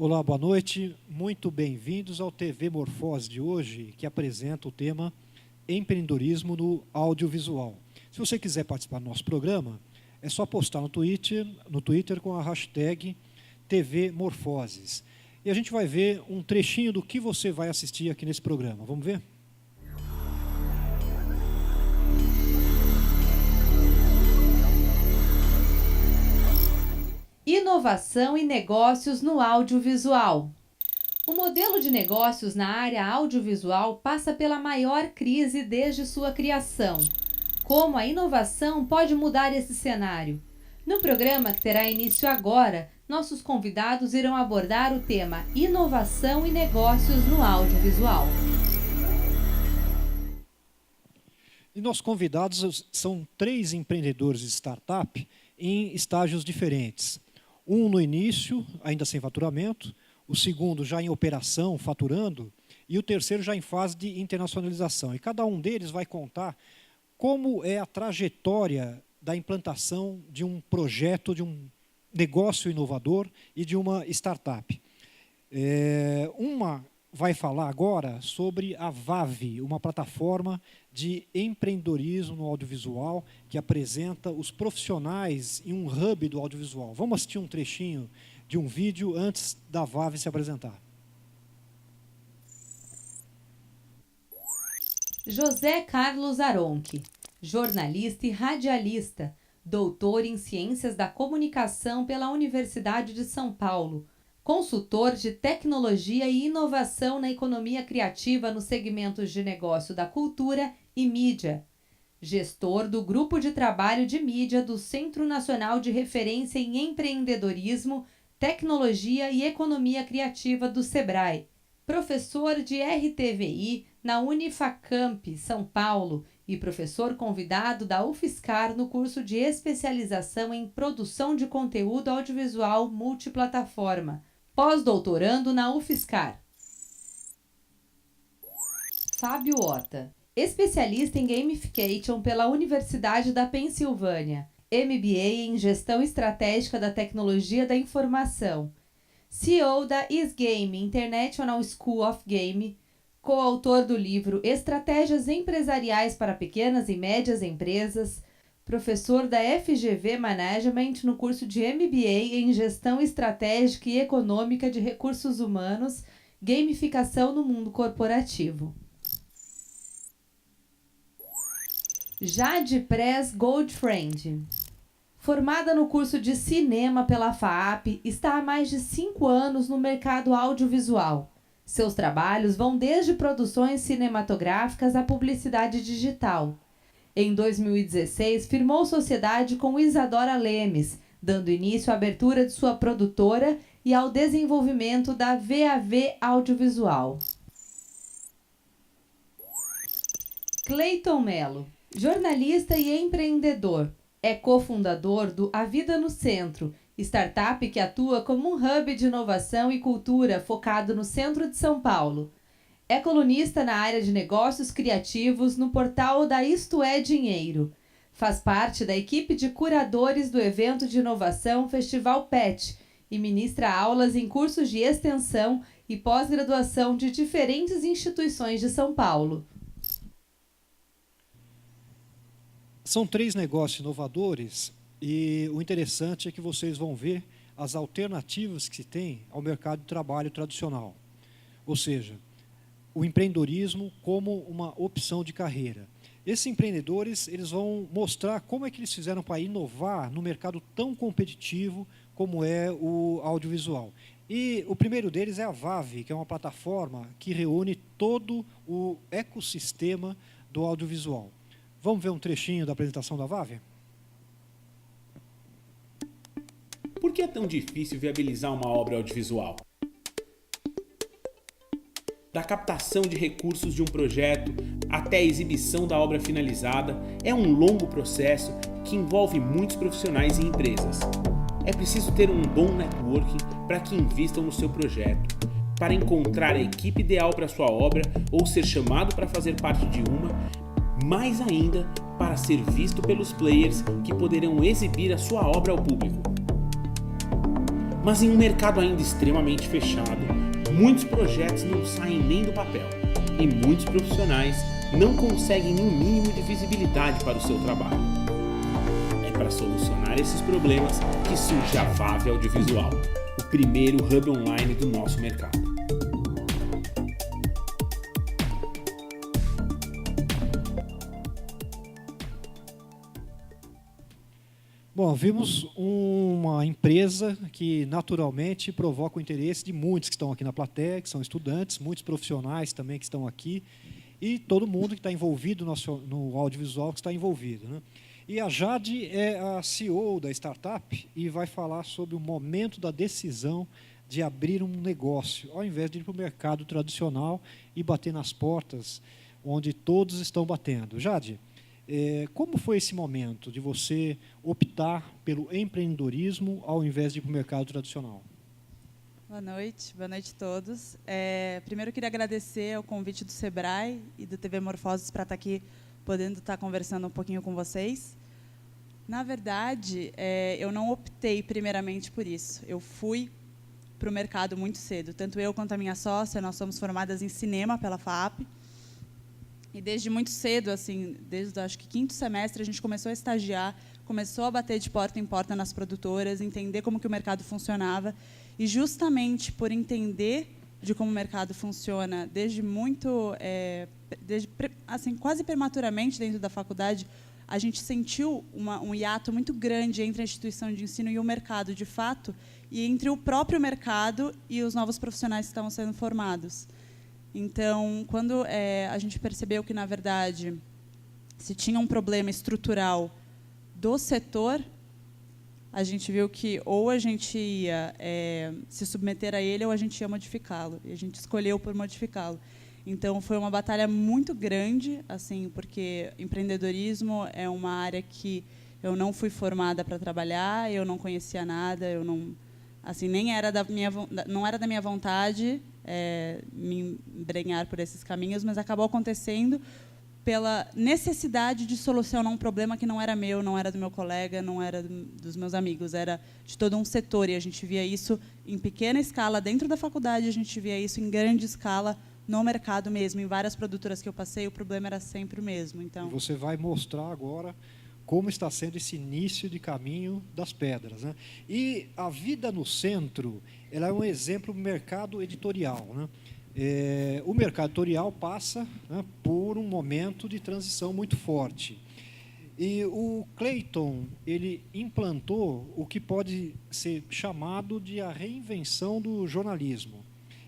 Olá, boa noite. Muito bem-vindos ao TV Morfose de hoje, que apresenta o tema empreendedorismo no audiovisual. Se você quiser participar do nosso programa, é só postar no Twitter com a hashtag TV Morfoses. E a gente vai ver um trechinho do que você vai assistir aqui nesse programa. Vamos ver? Inovação e negócios no audiovisual. O modelo de negócios na área audiovisual passa pela maior crise desde sua criação. Como a inovação pode mudar esse cenário? No programa que terá início agora, nossos convidados irão abordar o tema Inovação e negócios no audiovisual. E nossos convidados são 3 empreendedores de startup em estágios diferentes. Um no início, ainda sem faturamento, o segundo já em operação, faturando, e o terceiro já em fase de internacionalização. E cada um deles vai contar como é a trajetória da implantação de um projeto, de um negócio inovador e de uma startup. Uma vai falar agora sobre a VAV, uma plataforma de empreendedorismo no audiovisual que apresenta os profissionais em um hub do audiovisual. Vamos assistir um trechinho de um vídeo antes da VAV se apresentar. José Carlos Aronchi, jornalista e radialista, doutor em Ciências da Comunicação pela Universidade de São Paulo, consultor de tecnologia e inovação na economia criativa nos segmentos de negócio da cultura e mídia, gestor do Grupo de Trabalho de Mídia do Centro Nacional de Referência em Empreendedorismo, Tecnologia e Economia Criativa do SEBRAE, professor de RTVI na Unifacamp, São Paulo, e professor convidado da UFSCar no curso de especialização em produção de conteúdo audiovisual multiplataforma, pós-doutorando na UFSCar. Fábio Horta, especialista em gamification pela Universidade da Pensilvânia, MBA em Gestão Estratégica da Tecnologia da Informação, CEO da Isgame International School of Game, coautor do livro Estratégias Empresariais para Pequenas e Médias Empresas, professor da FGV Management no curso de MBA em Gestão Estratégica e Econômica de Recursos Humanos, Gamificação no Mundo Corporativo. Jade Press Goldfriend, formada no curso de Cinema pela FAAP, está há mais de 5 anos no mercado audiovisual. Seus trabalhos vão desde produções cinematográficas à publicidade digital. Em 2016, firmou sociedade com Isadora Lemes, dando início à abertura de sua produtora e ao desenvolvimento da VAV Audiovisual. Cleiton Melo, jornalista e empreendedor, é cofundador do A Vida no Centro, startup que atua como um hub de inovação e cultura focado no centro de São Paulo. É colunista na área de negócios criativos no portal da Isto é Dinheiro. Faz parte da equipe de curadores do evento de inovação Festival PET e ministra aulas em cursos de extensão e pós-graduação de diferentes instituições de São Paulo. São 3 negócios inovadores e o interessante é que vocês vão ver as alternativas que se tem ao mercado de trabalho tradicional. Ou seja, o empreendedorismo como uma opção de carreira. Esses empreendedores eles vão mostrar como é que eles fizeram para inovar no mercado tão competitivo como é o audiovisual. E o primeiro deles é a VAV, que é uma plataforma que reúne todo o ecossistema do audiovisual. Vamos ver um trechinho da apresentação da VAV? Por que é tão difícil viabilizar uma obra audiovisual? Da captação de recursos de um projeto até a exibição da obra finalizada, é um longo processo que envolve muitos profissionais e empresas. É preciso ter um bom networking para que invistam no seu projeto, para encontrar a equipe ideal para sua obra ou ser chamado para fazer parte de uma, mais ainda para ser visto pelos players que poderão exibir a sua obra ao público. Mas em um mercado ainda extremamente fechado, muitos projetos não saem nem do papel e muitos profissionais não conseguem nenhum mínimo de visibilidade para o seu trabalho. É para solucionar esses problemas que surge a Vave Audiovisual, o primeiro hub online do nosso mercado. Bom, vimos uma empresa que naturalmente provoca o interesse de muitos que estão aqui na plateia, que são estudantes, muitos profissionais também que estão aqui, e todo mundo que está envolvido no audiovisual que está envolvido, né? E a Jade é a CEO da startup e vai falar sobre o momento da decisão de abrir um negócio, ao invés de ir para o mercado tradicional e bater nas portas onde todos estão batendo. Jade, como foi esse momento de você optar pelo empreendedorismo ao invés de ir para o mercado tradicional? Boa noite a todos. Primeiro, eu queria agradecer o convite do Sebrae e do TV Morfoses para estar aqui, podendo estar conversando um pouquinho com vocês. Na verdade, eu não optei primeiramente por isso. Eu fui para o mercado muito cedo. Tanto eu quanto a minha sócia, nós somos formadas em cinema pela FAAP. E desde muito cedo, assim, desde acho que 5º semestre, a gente começou a estagiar, começou a bater de porta em porta nas produtoras, entender como que o mercado funcionava. E justamente por entender de como o mercado funciona desde muito, assim, quase prematuramente dentro da faculdade, a gente sentiu um hiato muito grande entre a instituição de ensino e o mercado, de fato, e entre o próprio mercado e os novos profissionais que estavam sendo formados. Então, quando a gente percebeu que, na verdade, se tinha um problema estrutural do setor, a gente viu que ou a gente ia se submeter a ele ou a gente ia modificá-lo. E a gente escolheu por modificá-lo. Então, foi uma batalha muito grande, assim, porque empreendedorismo é uma área que eu não fui formada para trabalhar, eu não conhecia nada, eu não, assim, não era da minha vontade me embrenhar por esses caminhos, mas acabou acontecendo pela necessidade de solucionar um problema que não era meu, não era do meu colega, não era dos meus amigos, era de todo um setor. E a gente via isso em pequena escala dentro da faculdade, a gente via isso em grande escala no mercado mesmo. Em várias produtoras que eu passei, o problema era sempre o mesmo. Então, e você vai mostrar agora como está sendo esse início de caminho das pedras, né? E a vida no centro, ela é um exemplo do mercado editorial, né? O mercado editorial passa, né, por um momento de transição muito forte. E o Clayton, ele implantou o que pode ser chamado de a reinvenção do jornalismo.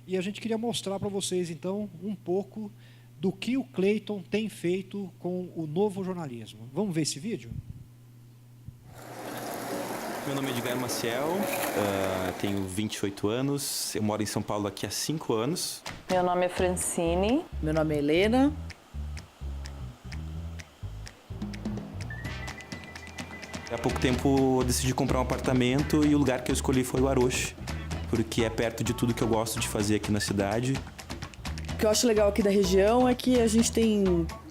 E a gente queria mostrar para vocês, então, um pouco do que o Clayton tem feito com o novo jornalismo. Vamos ver esse vídeo? Meu nome é Edgar Maciel, tenho 28 anos, eu moro em São Paulo aqui há 5 anos. Meu nome é Francine. Meu nome é Helena. Há pouco tempo eu decidi comprar um apartamento e o lugar que eu escolhi foi o Aroche, porque é perto de tudo que eu gosto de fazer aqui na cidade. O que eu acho legal aqui da região é que a gente tem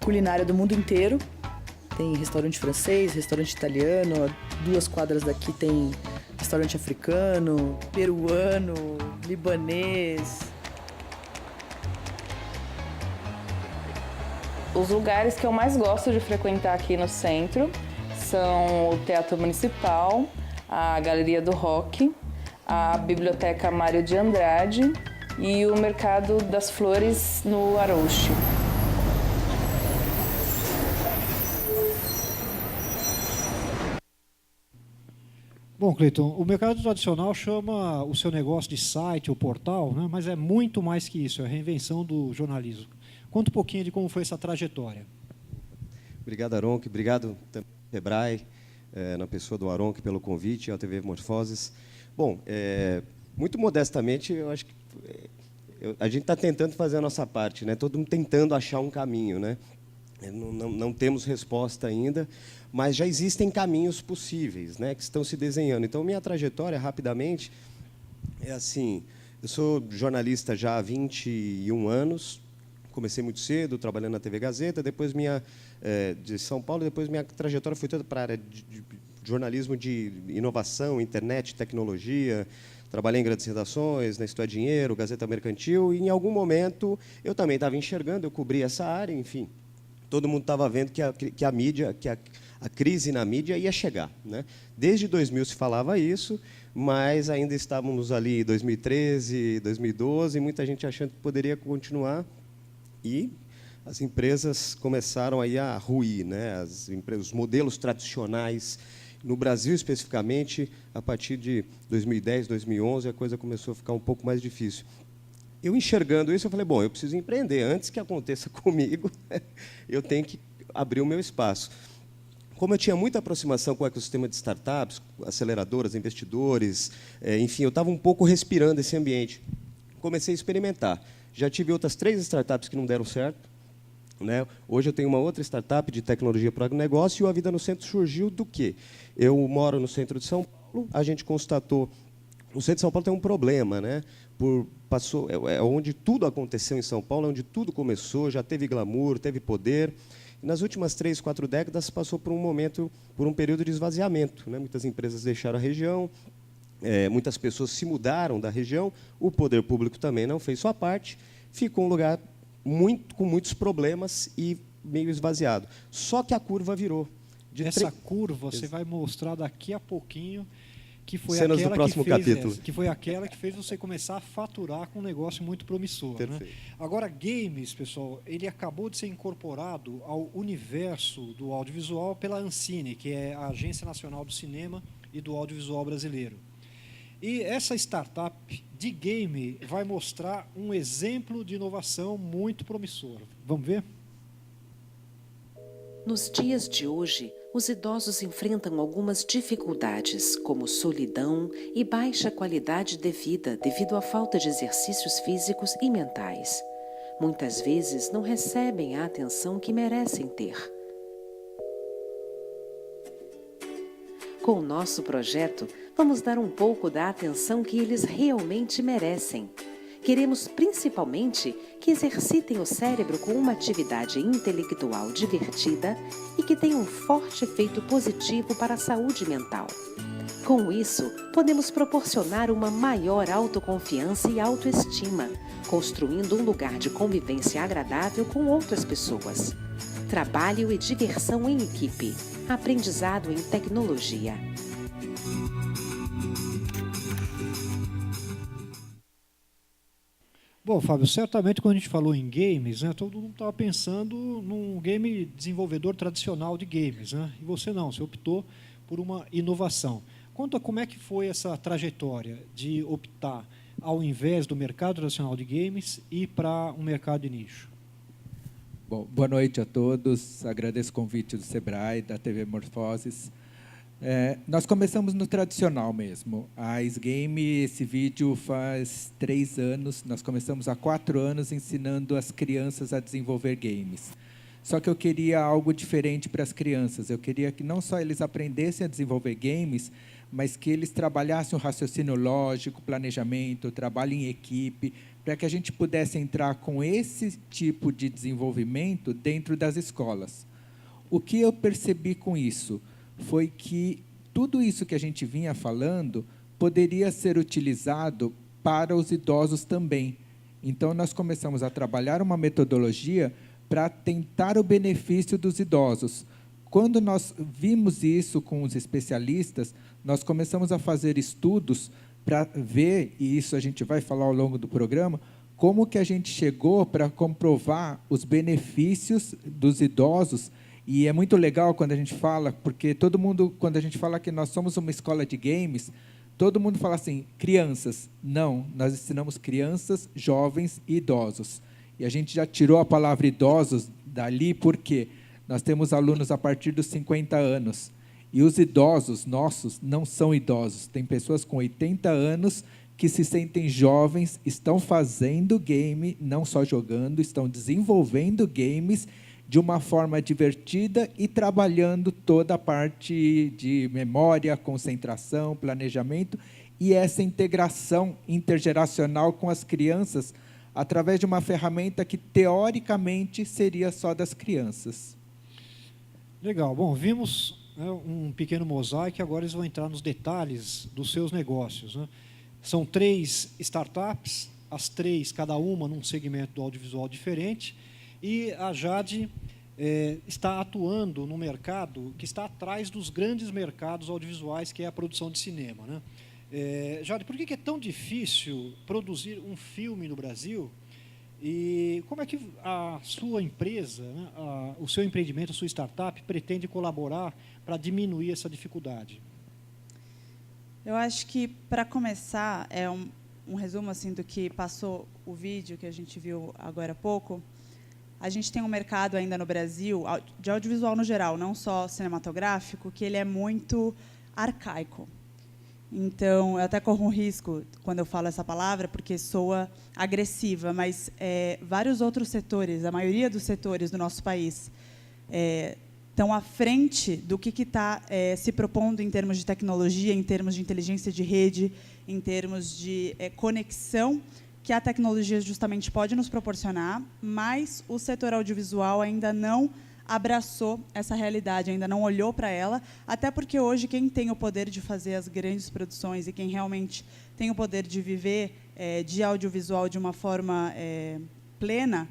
culinária do mundo inteiro. Tem restaurante francês, restaurante italiano, 2 quadras daqui tem restaurante africano, peruano, libanês. Os lugares que eu mais gosto de frequentar aqui no centro são o Teatro Municipal, a Galeria do Rock, a Biblioteca Mário de Andrade e o Mercado das Flores no Arouche. Bom, Clayton, o mercado tradicional chama o seu negócio de site ou portal, né, mas é muito mais que isso, é a reinvenção do jornalismo. Conta um pouquinho de como foi essa trajetória. Obrigado, Aronc. Obrigado também ao Sebrae, na pessoa do Aronc, pelo convite, ao TV Morfoses. Bom, muito modestamente, eu acho que a gente está tentando fazer a nossa parte, né? Todo mundo tentando achar um caminho, né? Não temos resposta ainda, mas já existem caminhos possíveis, né, que estão se desenhando. Então, minha trajetória, rapidamente, é assim: eu sou jornalista já há 21 anos, comecei muito cedo, trabalhando na TV Gazeta, depois de São Paulo, depois minha trajetória foi toda para a área de jornalismo de inovação, internet, tecnologia. trabalhei em grandes redações, na Isto é Dinheiro, Gazeta Mercantil, e em algum momento eu também estava enxergando, eu cobri essa área, enfim. Todo mundo estava vendo que a mídia, a crise na mídia ia chegar, né? Desde 2000 se falava isso, mas ainda estávamos ali em 2013, 2012, muita gente achando que poderia continuar, e as empresas começaram aí a ruir, né? Os modelos tradicionais, no Brasil especificamente, a partir de 2010, 2011, a coisa começou a ficar um pouco mais difícil. Eu enxergando isso, eu falei, bom, eu preciso empreender. Antes que aconteça comigo, eu tenho que abrir o meu espaço. Como eu tinha muita aproximação com o ecossistema de startups, aceleradoras, investidores, enfim, eu estava um pouco respirando esse ambiente. Comecei a experimentar. Já tive outras 3 startups que não deram certo, né? Hoje eu tenho uma outra startup de tecnologia para agronegócio, e o A Vida no Centro surgiu do quê? Eu moro no centro de São Paulo, a gente constatou, o centro de São Paulo tem um problema, né? Onde tudo aconteceu em São Paulo, é onde tudo começou, já teve glamour, teve poder. E nas últimas 3, 4 décadas passou por um período de esvaziamento, né? Muitas empresas deixaram a região, muitas pessoas se mudaram da região, o poder público também não fez sua parte, ficou um lugar com muitos problemas e meio esvaziado. Só que a curva virou. Essa curva você vai mostrar daqui a pouquinho, que foi cenas do próximo capítulo. Que foi aquela que fez você começar a faturar com um negócio muito promissor. Né? Agora, games, pessoal, ele acabou de ser incorporado ao universo do audiovisual pela Ancine, que é a Agência Nacional do Cinema e do Audiovisual Brasileiro. E essa startup de game vai mostrar um exemplo de inovação muito promissor. Vamos ver? Nos dias de hoje, os idosos enfrentam algumas dificuldades, como solidão e baixa qualidade de vida devido à falta de exercícios físicos e mentais. Muitas vezes não recebem a atenção que merecem ter. Com o nosso projeto, vamos dar um pouco da atenção que eles realmente merecem. Queremos principalmente que exercitem o cérebro com uma atividade intelectual divertida e que tenha um forte efeito positivo para a saúde mental. Com isso, podemos proporcionar uma maior autoconfiança e autoestima, construindo um lugar de convivência agradável com outras pessoas. Trabalho e diversão em equipe. Aprendizado em tecnologia. Bom, Fábio, certamente quando a gente falou em games, né, todo mundo estava pensando num game desenvolvedor tradicional de games, né? E você não, você optou por uma inovação. Conta como é que foi essa trajetória de optar, ao invés do mercado tradicional de games, ir para um mercado de nicho. Bom, boa noite a todos, agradeço o convite do Sebrae, da TV Morfoses. Nós começamos no tradicional mesmo. A SGame, esse vídeo faz 3 anos, nós começamos há 4 anos ensinando as crianças a desenvolver games. Só que eu queria algo diferente para as crianças, eu queria que não só eles aprendessem a desenvolver games, mas que eles trabalhassem o raciocínio lógico, planejamento, trabalho em equipe, para que a gente pudesse entrar com esse tipo de desenvolvimento dentro das escolas. O que eu percebi com isso foi que tudo isso que a gente vinha falando poderia ser utilizado para os idosos também. Então, nós começamos a trabalhar uma metodologia para tentar o benefício dos idosos. Quando nós vimos isso com os especialistas, nós começamos a fazer estudos para ver, e isso a gente vai falar ao longo do programa, como que a gente chegou para comprovar os benefícios dos idosos. E é muito legal quando a gente fala, porque todo mundo, quando a gente fala que nós somos uma escola de games, todo mundo fala assim, crianças. Não, nós ensinamos crianças, jovens e idosos. E a gente já tirou a palavra idosos dali, porque nós temos alunos a partir dos 50 anos. E os idosos nossos não são idosos. Tem pessoas com 80 anos que se sentem jovens, estão fazendo game, não só jogando, estão desenvolvendo games de uma forma divertida e trabalhando toda a parte de memória, concentração, planejamento e essa integração intergeracional com as crianças através de uma ferramenta que, teoricamente, seria só das crianças. Legal. Bom, vimos um pequeno mosaico e agora eles vão entrar nos detalhes dos seus negócios. Né? São 3 startups, as 3, cada uma num segmento do audiovisual diferente, e a Jade está atuando no mercado que está atrás dos grandes mercados audiovisuais, que é a produção de cinema, né? Jade, por que é tão difícil produzir um filme no Brasil? E como é que a sua empresa, né, o seu empreendimento, a sua startup, pretende colaborar para diminuir essa dificuldade? Eu acho que, para começar, é um resumo assim do que passou o vídeo que a gente viu agora há pouco. A gente tem um mercado ainda no Brasil, de audiovisual no geral, não só cinematográfico, que ele é muito arcaico. Então, eu até corro um risco quando eu falo essa palavra, porque soa agressiva, mas vários outros setores, a maioria dos setores do nosso país, estão à frente do que está se propondo em termos de tecnologia, em termos de inteligência de rede, em termos de conexão, que a tecnologia justamente pode nos proporcionar, mas o setor audiovisual ainda não abraçou essa realidade, ainda não olhou para ela, até porque hoje quem tem o poder de fazer as grandes produções e quem realmente tem o poder de viver de audiovisual de uma forma plena,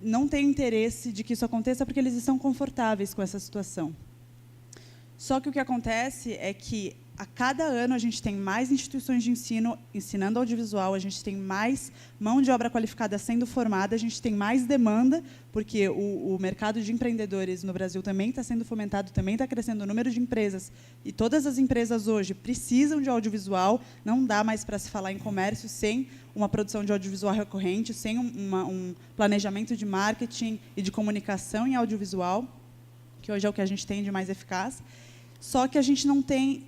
não tem interesse de que isso aconteça porque eles estão confortáveis com essa situação. Só que o que acontece é que, a cada ano, a gente tem mais instituições de ensino ensinando audiovisual, a gente tem mais mão de obra qualificada sendo formada, a gente tem mais demanda, porque o mercado de empreendedores no Brasil também está sendo fomentado, também está crescendo o número de empresas, e todas as empresas hoje precisam de audiovisual, não dá mais para se falar em comércio sem uma produção de audiovisual recorrente, sem um planejamento de marketing e de comunicação em audiovisual, que hoje é o que a gente tem de mais eficaz. Só que a gente não tem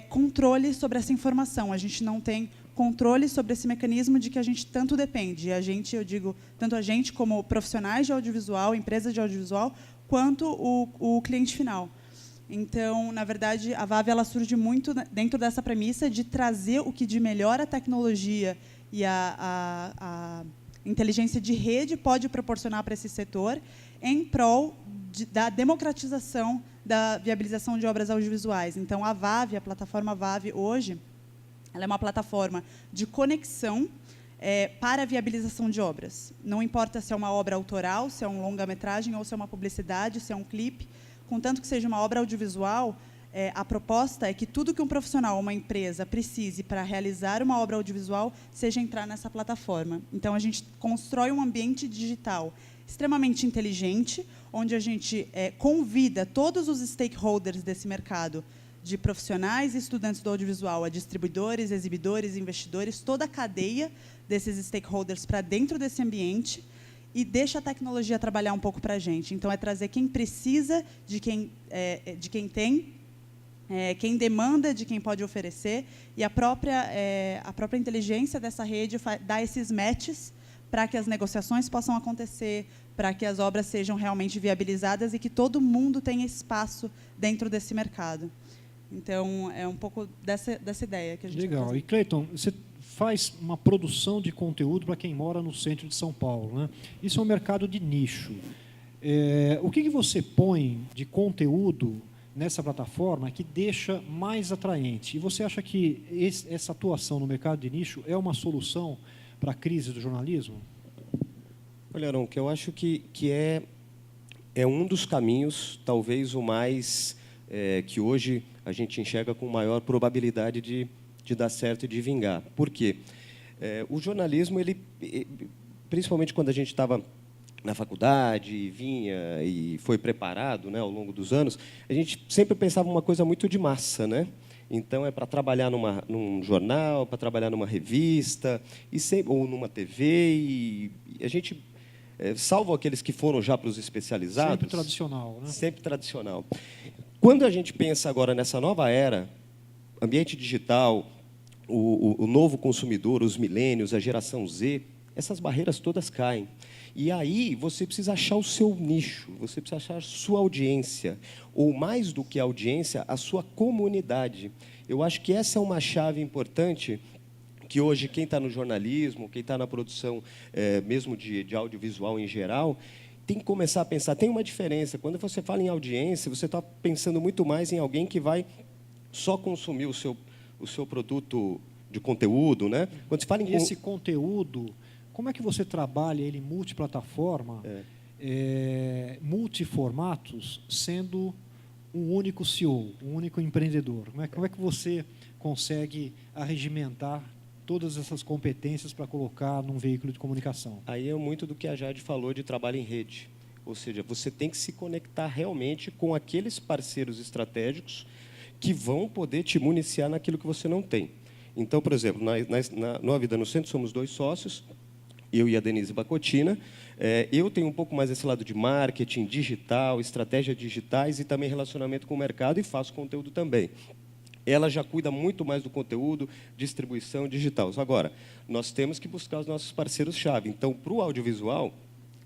controle sobre essa informação, a gente não tem controle sobre esse mecanismo de que a gente tanto depende. A gente, eu digo, tanto a gente como profissionais de audiovisual, empresas de audiovisual, quanto o cliente final. Então, na verdade, a VAV ela surge muito dentro dessa premissa de trazer o que de melhor a tecnologia e a inteligência de rede pode proporcionar para esse setor em prol da democratização da viabilização de obras audiovisuais. Então, a VAV, a plataforma VAV, hoje, ela é uma plataforma de conexão para a viabilização de obras. Não importa se é uma obra autoral, se é um longa-metragem, ou se é uma publicidade, se é um clipe, contanto que seja uma obra audiovisual, a proposta é que tudo que um profissional, uma empresa, precise para realizar uma obra audiovisual seja entrar nessa plataforma. Então, a gente constrói um ambiente digital extremamente inteligente, onde a gente convida todos os stakeholders desse mercado, de profissionais e estudantes do audiovisual, a distribuidores, exibidores, investidores, toda a cadeia desses stakeholders para dentro desse ambiente e deixa a tecnologia trabalhar um pouco para a gente. Então, é trazer quem precisa de quem tem, quem demanda de quem pode oferecer, e a própria inteligência dessa rede dá esses matches para que as negociações possam acontecer, para que as obras sejam realmente viabilizadas e que todo mundo tenha espaço dentro desse mercado. Então, é um pouco dessa ideia que a gente Legal. vai E, Cleiton, você faz uma produção de conteúdo para quem mora no centro de São Paulo, né? Isso é um mercado de nicho. O que você põe de conteúdo nessa plataforma que deixa mais atraente? E você acha que essa atuação no mercado de nicho é uma solução para a crise do jornalismo? Olha, Aron, que eu acho que é um dos caminhos, talvez o mais, que hoje a gente enxerga com maior probabilidade de dar certo e de vingar. Por quê? O jornalismo, principalmente quando a gente estava na faculdade, vinha e foi preparado, né, ao longo dos anos, a gente sempre pensava uma coisa muito de massa, né? Então, é para trabalhar num jornal, para trabalhar numa revista, ou numa TV, e a gente, salvo aqueles que foram já para os especializados... Sempre tradicional, né? Sempre tradicional. Quando a gente pensa agora nessa nova era, ambiente digital, o novo consumidor, os milênios, a geração Z, essas barreiras todas caem. E aí você precisa achar o seu nicho, você precisa achar a sua audiência, ou mais do que a audiência, a sua comunidade. Eu acho que essa é uma chave importante que hoje quem está no jornalismo, quem está na produção mesmo de audiovisual em geral, tem que começar a pensar. Tem uma diferença. Quando você fala em audiência, você está pensando muito mais em alguém que vai só consumir o seu produto de conteúdo, né? Quando se fala em esse conteúdo, como é que você trabalha ele multiplataforma, multiformatos, sendo um único CEO, um único empreendedor? Como é que você consegue arregimentar todas essas competências para colocar num veículo de comunicação? Aí é muito do que a Jade falou de trabalho em rede. Ou seja, você tem que se conectar realmente com aqueles parceiros estratégicos que vão poder te municiar naquilo que você não tem. Então, por exemplo, no A Vida no Centro somos 2 sócios, eu e a Denise Bacotina. Eu tenho um pouco mais esse lado de marketing digital, estratégias digitais e também relacionamento com o mercado, e faço conteúdo também. Ela já cuida muito mais do conteúdo, distribuição digital. Agora, nós temos que buscar os nossos parceiros-chave. Então, para o audiovisual,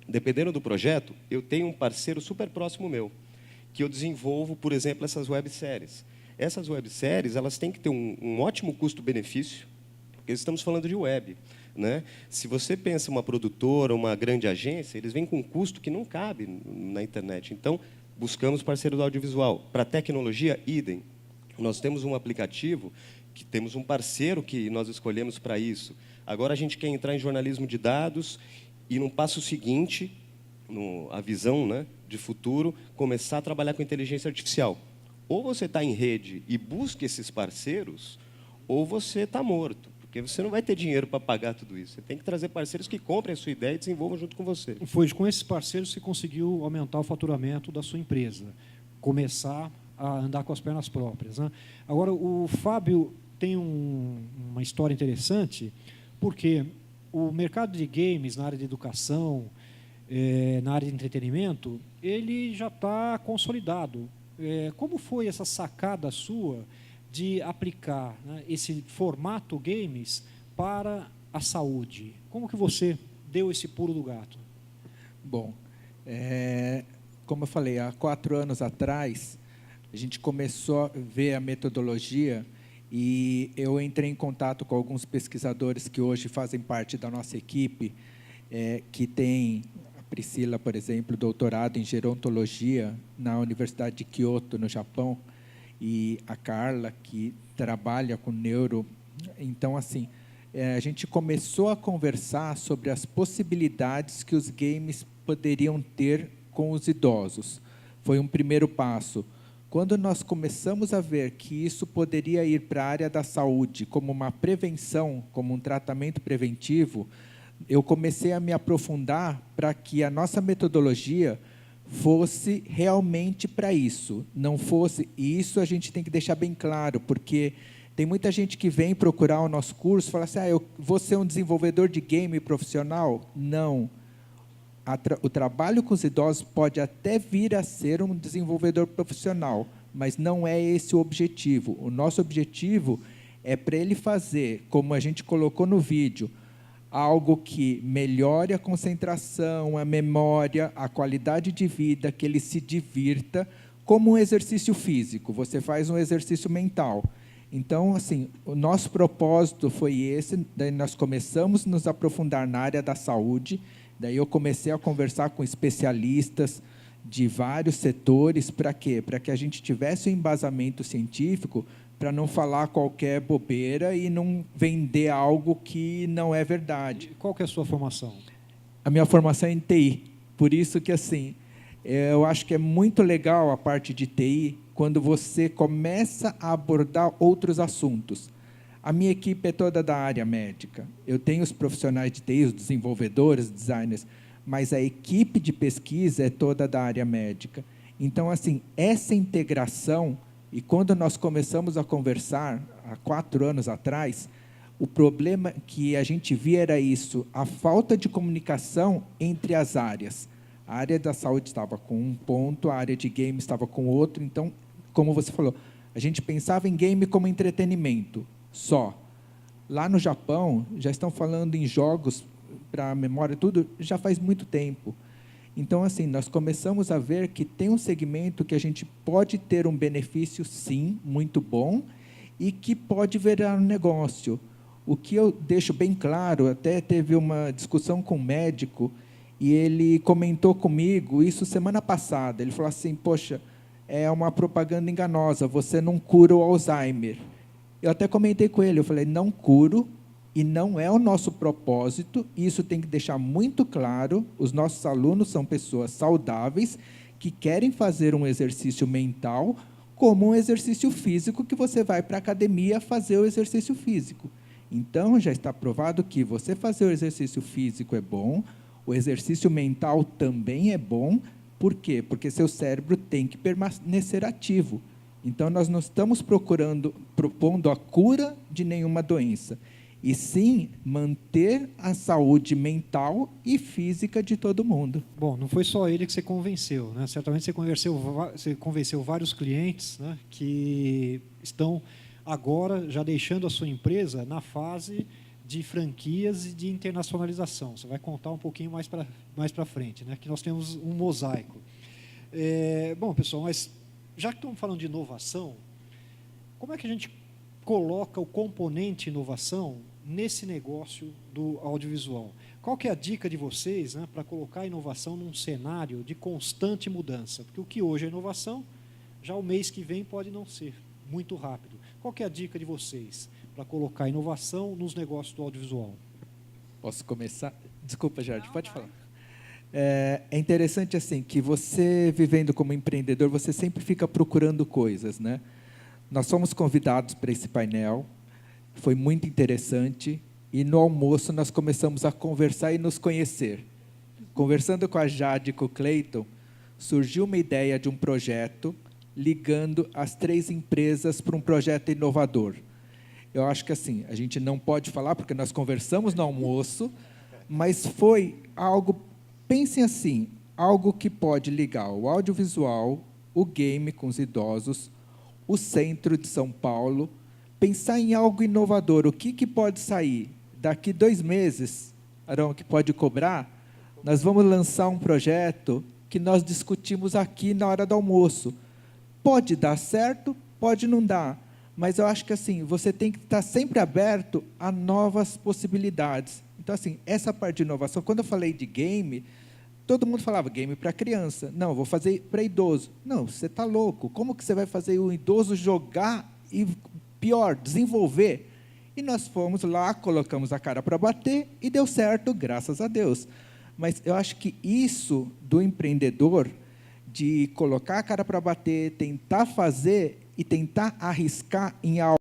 dependendo do projeto, eu tenho um parceiro super próximo meu, que eu desenvolvo, por exemplo, essas webséries. Essas webséries, elas têm que ter um ótimo custo-benefício, porque estamos falando de web, né? Se você pensa uma produtora, uma grande agência, eles vêm com um custo que não cabe na internet. Então, buscamos parceiro do audiovisual. Para tecnologia, idem. Nós temos um aplicativo, que temos um parceiro que nós escolhemos para isso. Agora a gente quer entrar em jornalismo de dados e, num passo seguinte, a visão, né, de futuro, começar a trabalhar com inteligência artificial. Ou você está em rede e busca esses parceiros, ou você está morto, porque você não vai ter dinheiro para pagar tudo isso. Você tem que trazer parceiros que comprem a sua ideia e desenvolvam junto com você. Foi com esses parceiros que você conseguiu aumentar o faturamento da sua empresa, começar a andar com as pernas próprias, né? Agora, o Fábio tem uma história interessante, porque o mercado de games na área de educação, na área de entretenimento, ele já está consolidado. Como foi essa sacada sua de aplicar, né, esse formato games para a saúde? Como que você deu esse pulo do gato? Bom, como eu falei, há 4 anos atrás, a gente começou a ver a metodologia e eu entrei em contato com alguns pesquisadores que hoje fazem parte da nossa equipe, que tem a Priscila, por exemplo, doutorado em gerontologia na Universidade de Kyoto, no Japão, e a Carla, que trabalha com neuro. Então, assim, a gente começou a conversar sobre as possibilidades que os games poderiam ter com os idosos. Foi um primeiro passo. Quando nós começamos a ver que isso poderia ir para a área da saúde como uma prevenção, como um tratamento preventivo, eu comecei a me aprofundar para que a nossa metodologia fosse realmente para isso, não fosse... E isso a gente tem que deixar bem claro, porque tem muita gente que vem procurar o nosso curso e fala assim, eu vou ser um desenvolvedor de game profissional? Não. O trabalho com os idosos pode até vir a ser um desenvolvedor profissional, mas não é esse o objetivo. O nosso objetivo é para ele fazer, como a gente colocou no vídeo, algo que melhore a concentração, a memória, a qualidade de vida, que ele se divirta, como um exercício físico. Você faz um exercício mental. Então, assim, o nosso propósito foi esse. Daí nós começamos a nos aprofundar na área da saúde. Daí eu comecei a conversar com especialistas de vários setores. Para quê? Para que a gente tivesse um embasamento científico, para não falar qualquer bobeira e não vender algo que não é verdade. Qual que é a sua formação? A minha formação é em TI. Por isso que, assim, eu acho que é muito legal a parte de TI quando você começa a abordar outros assuntos. A minha equipe é toda da área médica. Eu tenho os profissionais de TI, os desenvolvedores, designers, mas a equipe de pesquisa é toda da área médica. Então, assim, essa integração, e quando nós começamos a conversar, há 4 anos atrás, o problema que a gente via era isso, a falta de comunicação entre as áreas. A área da saúde estava com um ponto, a área de game estava com outro. Então, como você falou, a gente pensava em game como entretenimento só. Lá no Japão, já estão falando em jogos para memória, tudo, já faz muito tempo. Então, assim, nós começamos a ver que tem um segmento que a gente pode ter um benefício, sim, muito bom, e que pode virar um negócio. O que eu deixo bem claro, até teve uma discussão com um médico, e ele comentou comigo isso semana passada. Ele falou assim, poxa, é uma propaganda enganosa, você não cura o Alzheimer. Eu até comentei com ele, eu falei, não curo, e não é o nosso propósito, isso tem que deixar muito claro, os nossos alunos são pessoas saudáveis, que querem fazer um exercício mental, como um exercício físico, que você vai para a academia fazer o exercício físico. Então, já está provado que você fazer o exercício físico é bom, o exercício mental também é bom. Por quê? Porque seu cérebro tem que permanecer ativo. Então, nós não estamos propondo a cura de nenhuma doença, e sim manter a saúde mental e física de todo mundo. Bom, não foi só ele que você convenceu, né? Certamente você convenceu vários clientes, né, que estão agora já deixando a sua empresa na fase de franquias e de internacionalização. Você vai contar um pouquinho mais para frente, né, que nós temos um mosaico. Bom, pessoal, mas já que estamos falando de inovação, como é que a gente coloca o componente inovação nesse negócio do audiovisual? Qual que é a dica de vocês, né, para colocar a inovação num cenário de constante mudança? Porque o que hoje é inovação, já o mês que vem pode não ser muito rápido. Qual que é a dica de vocês para colocar a inovação nos negócios do audiovisual? Posso começar? Desculpa, Jorge, pode falar. É interessante assim que você, vivendo como empreendedor, você sempre fica procurando coisas, né? Nós fomos convidados para esse painel, foi muito interessante, e no almoço nós começamos a conversar e nos conhecer. Conversando com a Jade e com o Cleiton, surgiu uma ideia de um projeto ligando as 3 empresas para um projeto inovador. Eu acho que assim, a gente não pode falar, porque nós conversamos no almoço, mas foi algo, pensem assim, algo que pode ligar o audiovisual, o game com os idosos, o centro de São Paulo, pensar em algo inovador. O que pode sair? Daqui 2 meses, Arão, que pode cobrar, nós vamos lançar um projeto que nós discutimos aqui na hora do almoço. Pode dar certo, pode não dar, mas eu acho que assim, você tem que estar sempre aberto a novas possibilidades. Então, assim, essa parte de inovação, quando eu falei de game, todo mundo falava game para criança. Não, vou fazer para idoso. Não, você está louco. Como que você vai fazer o idoso jogar e, pior, desenvolver? E nós fomos lá, colocamos a cara para bater e deu certo, graças a Deus. Mas eu acho que isso do empreendedor, de colocar a cara para bater, tentar fazer e tentar arriscar em algo